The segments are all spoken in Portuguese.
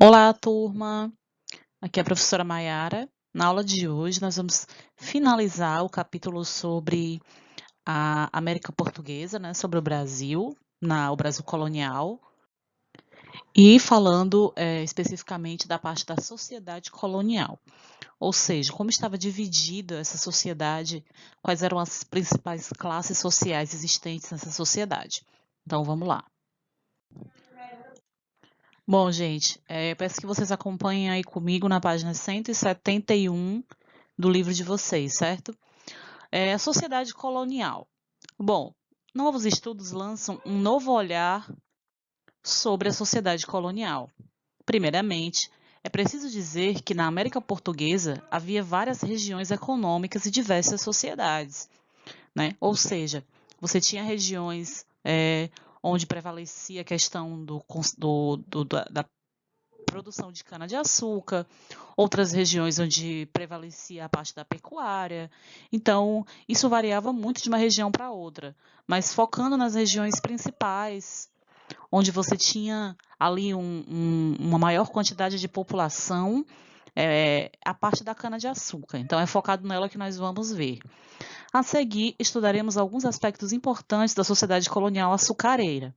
Olá, turma! Aqui é a professora Maiara. Na aula de hoje, nós vamos finalizar o capítulo sobre a América Portuguesa, né, sobre o Brasil, o Brasil colonial, e falando especificamente da parte da sociedade colonial, ou seja, como estava dividida essa sociedade, quais eram as principais classes sociais existentes nessa sociedade. Então, vamos lá. Bom, gente, peço que vocês acompanhem aí comigo na página 171 do livro de vocês, certo? A sociedade colonial. Bom, novos estudos lançam um novo olhar sobre a sociedade colonial. Primeiramente, é preciso dizer que na América Portuguesa havia várias regiões econômicas e diversas sociedades, né? Ou seja, você tinha regiões onde prevalecia a questão da produção de cana-de-açúcar, outras regiões onde prevalecia a parte da pecuária. Então, isso variava muito de uma região para outra, mas focando nas regiões principais, onde você tinha ali uma maior quantidade de população, a parte da cana-de-açúcar. Então, é focado nela que nós vamos ver. A seguir, estudaremos alguns aspectos importantes da sociedade colonial açucareira.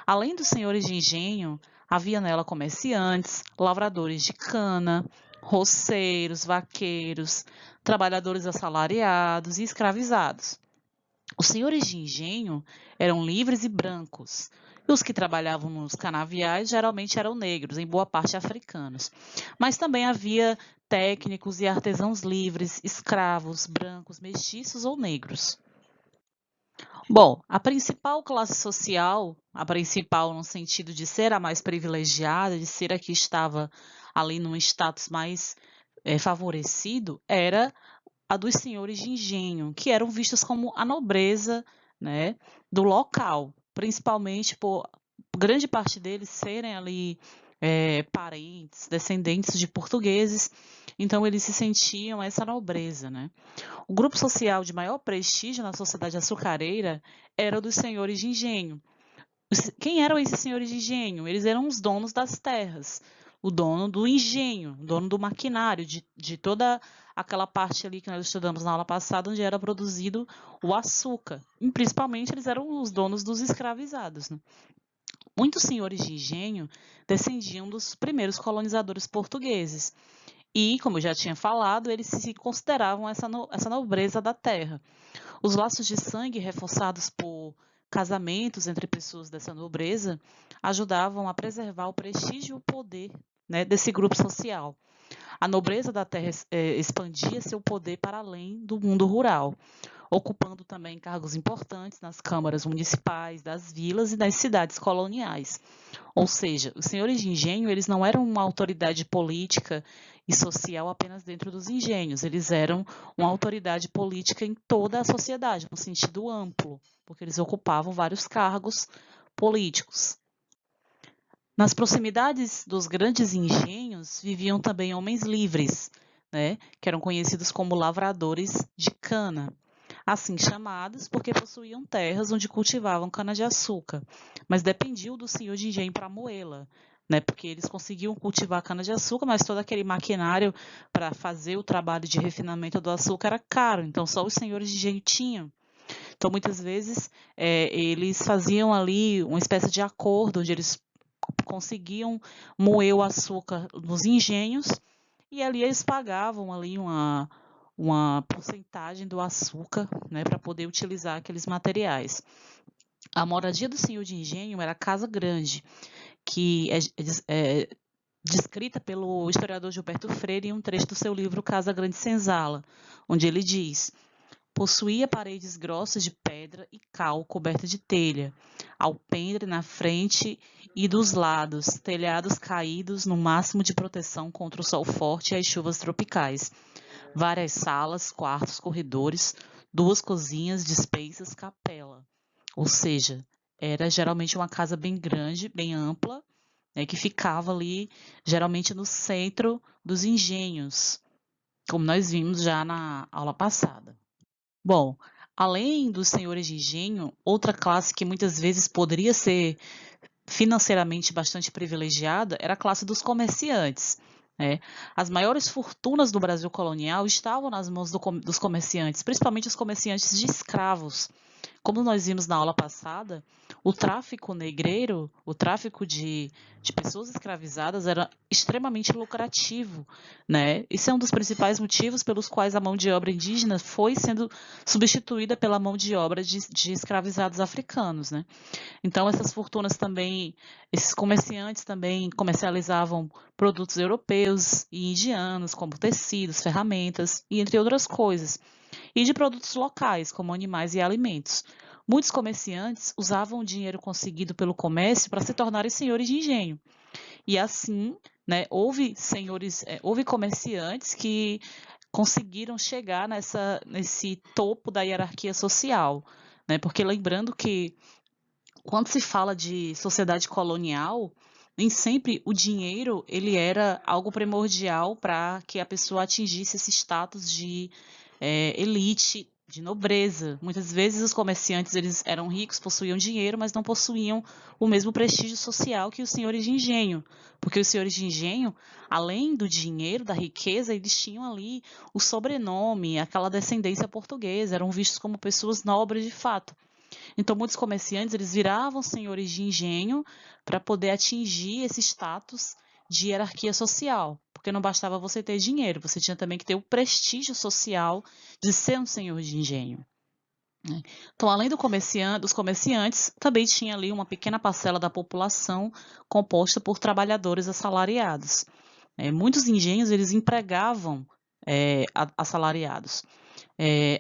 Além dos senhores de engenho, havia nela comerciantes, lavradores de cana, roceiros, vaqueiros, trabalhadores assalariados e escravizados. Os senhores de engenho eram livres e brancos, e os que trabalhavam nos canaviais geralmente eram negros, em boa parte africanos. Mas também havia técnicos e artesãos livres, escravos, brancos, mestiços ou negros. Bom, a principal classe social, a principal no sentido de ser a mais privilegiada, de ser a que estava ali num status mais favorecido, era a dos senhores de engenho, que eram vistos como a nobreza, né, do local, principalmente por grande parte deles serem ali parentes, descendentes de portugueses, então eles se sentiam essa nobreza, né? O grupo social de maior prestígio na sociedade açucareira era o dos senhores de engenho. Quem eram esses senhores de engenho? Eles eram os donos das terras, o dono do engenho, o dono do maquinário, de toda aquela parte ali que nós estudamos na aula passada, onde era produzido o açúcar. E, principalmente, eles eram os donos dos escravizados, né? Muitos senhores de engenho descendiam dos primeiros colonizadores portugueses. E, como eu já tinha falado, eles se consideravam essa nobreza da terra. Os laços de sangue reforçados por casamentos entre pessoas dessa nobreza ajudavam a preservar o prestígio e o poder, né, desse grupo social. A nobreza da terra expandia seu poder para além do mundo rural, ocupando também cargos importantes nas câmaras municipais, das vilas e das cidades coloniais. Ou seja, os senhores de engenho, eles não eram uma autoridade política e social apenas dentro dos engenhos, eles eram uma autoridade política em toda a sociedade, no sentido amplo, porque eles ocupavam vários cargos políticos. Nas proximidades dos grandes engenhos viviam também homens livres, né, que eram conhecidos como lavradores de cana, assim chamados porque possuíam terras onde cultivavam cana-de-açúcar, mas dependiam do senhor de engenho para moê-la, né, porque eles conseguiam cultivar cana-de-açúcar, mas todo aquele maquinário para fazer o trabalho de refinamento do açúcar era caro, então só os senhores de engenho tinham. Então, muitas vezes, eles faziam ali uma espécie de acordo, onde eles conseguiam moer o açúcar nos engenhos e ali eles pagavam ali uma porcentagem do açúcar, né, para poder utilizar aqueles materiais. A moradia do senhor de engenho era a Casa Grande, que é descrita pelo historiador Gilberto Freire em um trecho do seu livro Casa Grande Senzala, onde ele diz: possuía paredes grossas de pedra e cal cobertas de telha, alpendre na frente e dos lados, telhados caídos no máximo de proteção contra o sol forte e as chuvas tropicais, várias salas, quartos, corredores, duas cozinhas, despensas, capela. Ou seja, era geralmente uma casa bem grande, bem ampla, né, que ficava ali, geralmente no centro dos engenhos, como nós vimos já na aula passada. Bom, além dos senhores de engenho, outra classe que muitas vezes poderia ser financeiramente bastante privilegiada era a classe dos comerciantes. Né? As maiores fortunas do Brasil colonial estavam nas mãos dos comerciantes, principalmente os comerciantes de escravos. Como nós vimos na aula passada, o tráfico negreiro, o tráfico de pessoas escravizadas era extremamente lucrativo, né? Esse é um dos principais motivos pelos quais a mão de obra indígena foi sendo substituída pela mão de obra de escravizados africanos, né? Então, essas fortunas também, esses comerciantes também comercializavam produtos europeus e indianos, como tecidos, ferramentas e entre outras coisas, e de produtos locais, como animais e alimentos. Muitos comerciantes usavam o dinheiro conseguido pelo comércio para se tornarem senhores de engenho. E assim, né, houve comerciantes que conseguiram chegar nesse topo da hierarquia social, né? Porque lembrando que quando se fala de sociedade colonial, nem sempre o dinheiro ele era algo primordial para que a pessoa atingisse esse status de elite, de nobreza. Muitas vezes os comerciantes eles eram ricos, possuíam dinheiro, mas não possuíam o mesmo prestígio social que os senhores de engenho, porque os senhores de engenho, além do dinheiro, da riqueza, eles tinham ali o sobrenome, aquela descendência portuguesa, eram vistos como pessoas nobres de fato. Então, muitos comerciantes eles viravam senhores de engenho para poder atingir esse status de hierarquia social, porque não bastava você ter dinheiro, você tinha também que ter o prestígio social de ser um senhor de engenho. Né? Então, além dos comerciantes, também tinha ali uma pequena parcela da população composta por trabalhadores assalariados. Muitos engenhos eles empregavam assalariados.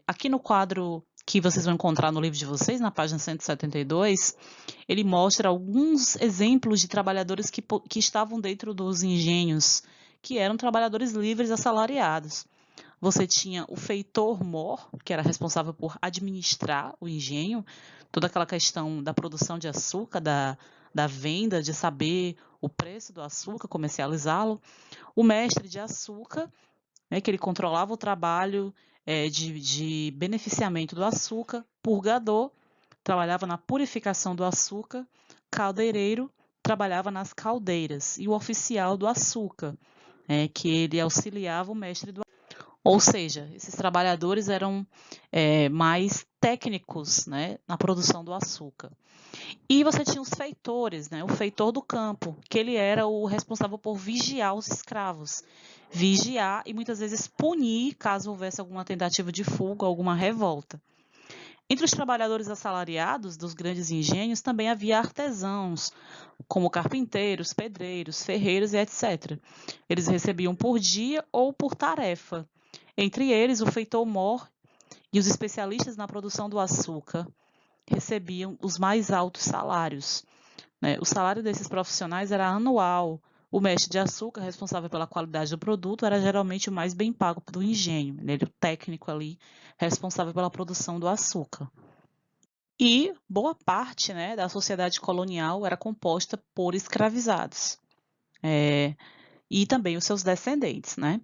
Aqui no quadro que vocês vão encontrar no livro de vocês, na página 172, ele mostra alguns exemplos de trabalhadores que estavam dentro dos engenhos, que eram trabalhadores livres assalariados. Você tinha o feitor-mor, que era responsável por administrar o engenho, toda aquela questão da produção de açúcar, da venda, de saber o preço do açúcar, comercializá-lo. O mestre de açúcar, que ele controlava o trabalho de beneficiamento do açúcar, purgador, trabalhava na purificação do açúcar, caldeireiro, trabalhava nas caldeiras, e o oficial do açúcar, que ele auxiliava o mestre do açúcar. Ou seja, esses trabalhadores eram mais técnicos, né, na produção do açúcar. E você tinha os feitores, né, o feitor do campo, que ele era o responsável por vigiar os escravos. Vigiar e muitas vezes punir caso houvesse alguma tentativa de fuga, alguma revolta. Entre os trabalhadores assalariados dos grandes engenhos também havia artesãos, como carpinteiros, pedreiros, ferreiros e etc. Eles recebiam por dia ou por tarefa. Entre eles, o feitor-mor e os especialistas na produção do açúcar recebiam os mais altos salários. Né? O salário desses profissionais era anual. O mestre de açúcar, responsável pela qualidade do produto, era geralmente o mais bem pago do engenho. Ele era o técnico ali, responsável pela produção do açúcar. E boa parte, né, da sociedade colonial era composta por escravizados. E também os seus descendentes, né?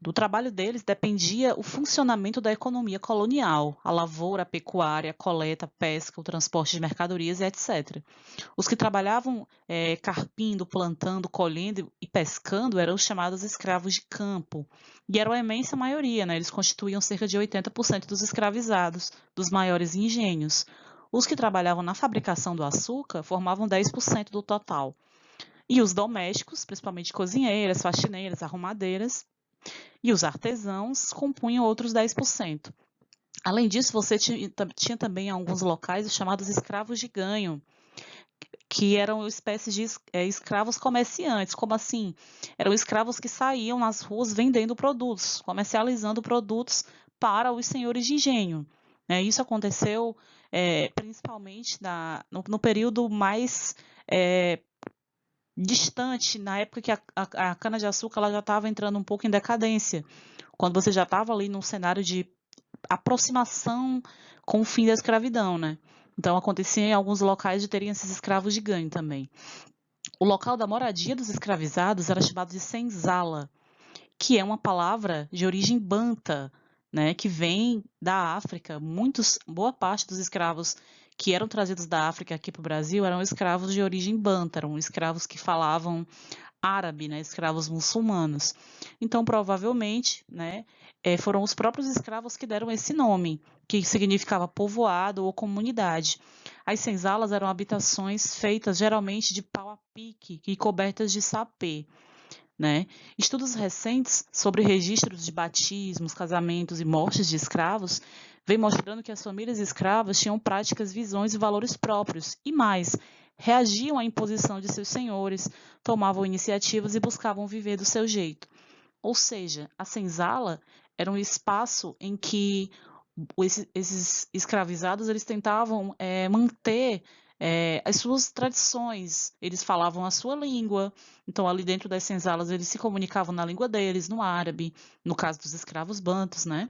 Do trabalho deles dependia o funcionamento da economia colonial, a lavoura, a pecuária, a coleta, a pesca, o transporte de mercadorias e etc. Os que trabalhavam carpindo, plantando, colhendo e pescando eram os chamados escravos de campo. E eram a imensa maioria, né? Eles constituíam cerca de 80% dos escravizados, dos maiores engenhos. Os que trabalhavam na fabricação do açúcar formavam 10% do total. E os domésticos, principalmente cozinheiras, faxineiras, arrumadeiras, e os artesãos compunham outros 10%. Além disso, você tinha também alguns locais os chamados escravos de ganho, que eram espécies de escravos comerciantes. Como assim? Eram escravos que saíam nas ruas vendendo produtos, comercializando produtos para os senhores de engenho. Isso aconteceu principalmente no período mais distante, na época que a cana-de-açúcar já estava entrando um pouco em decadência, quando você já estava ali num cenário de aproximação com o fim da escravidão, né? Então, acontecia em alguns locais de terem esses escravos de ganho também. O local da moradia dos escravizados era chamado de senzala, que é uma palavra de origem banta, né, que vem da África. Boa parte dos escravos que eram trazidos da África aqui para o Brasil eram escravos de origem banta, eram escravos que falavam árabe, né, escravos muçulmanos. Então, provavelmente, né, foram os próprios escravos que deram esse nome, que significava povoado ou comunidade. As senzalas eram habitações feitas geralmente de pau a pique e cobertas de sapê. Né? Estudos recentes sobre registros de batismos, casamentos e mortes de escravos vêm mostrando que as famílias escravas tinham práticas, visões e valores próprios, e mais, reagiam à imposição de seus senhores, tomavam iniciativas e buscavam viver do seu jeito. Ou seja, a senzala era um espaço em que esses escravizados eles tentavam manter as suas tradições, eles falavam a sua língua, então ali dentro das senzalas eles se comunicavam na língua deles, no árabe, no caso dos escravos bantos, né?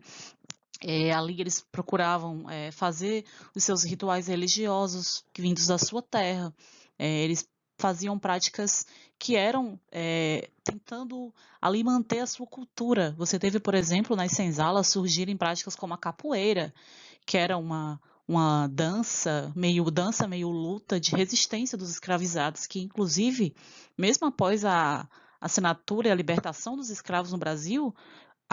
Ali eles procuravam fazer os seus rituais religiosos vindos da sua terra. Eles faziam práticas que eram tentando ali manter a sua cultura. Você teve, por exemplo, nas senzalas surgirem práticas como a capoeira, que era uma dança meio luta de resistência dos escravizados, que inclusive, mesmo após a assinatura e a libertação dos escravos no Brasil,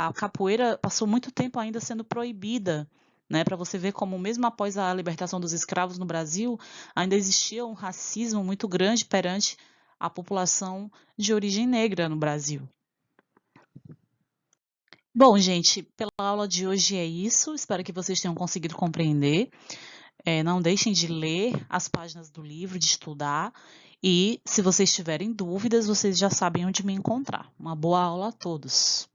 a capoeira passou muito tempo ainda sendo proibida, né? Para você ver como mesmo após a libertação dos escravos no Brasil, ainda existia um racismo muito grande perante a população de origem negra no Brasil. Bom, gente, pela aula de hoje é isso. Espero que vocês tenham conseguido compreender. Não deixem de ler as páginas do livro, de estudar. E se vocês tiverem dúvidas, vocês já sabem onde me encontrar. Uma boa aula a todos.